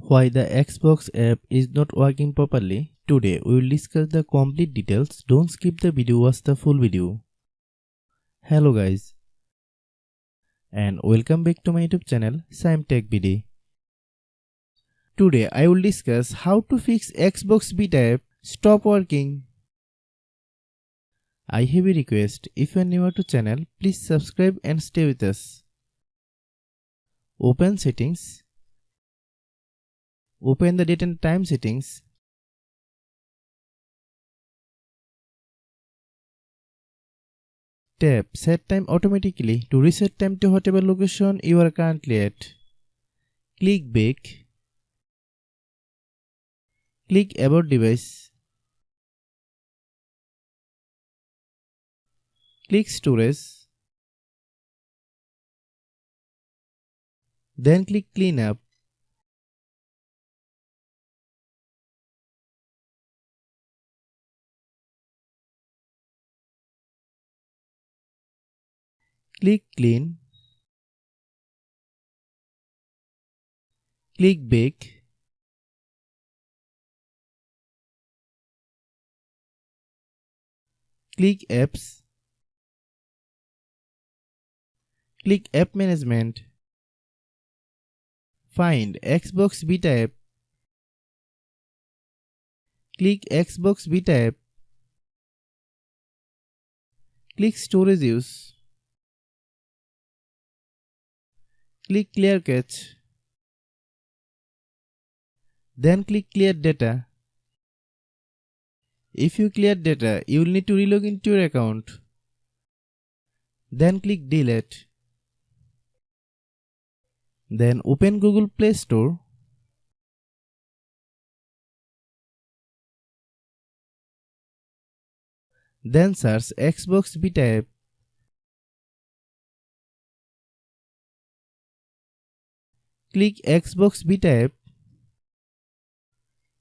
Why the Xbox app is not working properly. Today we will discuss the complete details. Don't skip the video, watch the full video. Hello guys, and welcome back to my YouTube channel Shaem Tech BD. Today I will discuss how to fix Xbox beta app stop working. I have a request. If you are new to channel, please subscribe and stay with us. Open settings. Open the date and time settings. Tap set time automatically to reset time to whatever location you are currently at. Click back. Click about device. Click storage. Then click clean up. Click clean. Click back. Click apps. Click app management. Find Xbox beta app. Click Xbox beta app. Click storage use. Click clear cache. Then click clear data. If you clear data, you will need to relog into your account. Then click delete. Then open Google Play Store. Then search Xbox beta app. Click Xbox beta app.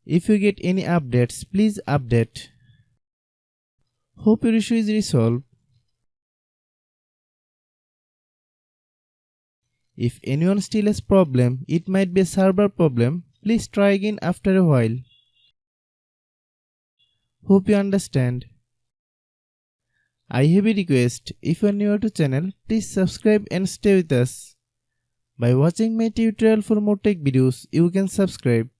If you get any updates, please update. Hope your issue is resolved. If anyone still has problem, it might be a server problem. Please try again after a while. Hope you understand. I have a request. If you are new to channel, please subscribe and stay with us. By watching my tutorial for more tech videos, you can subscribe.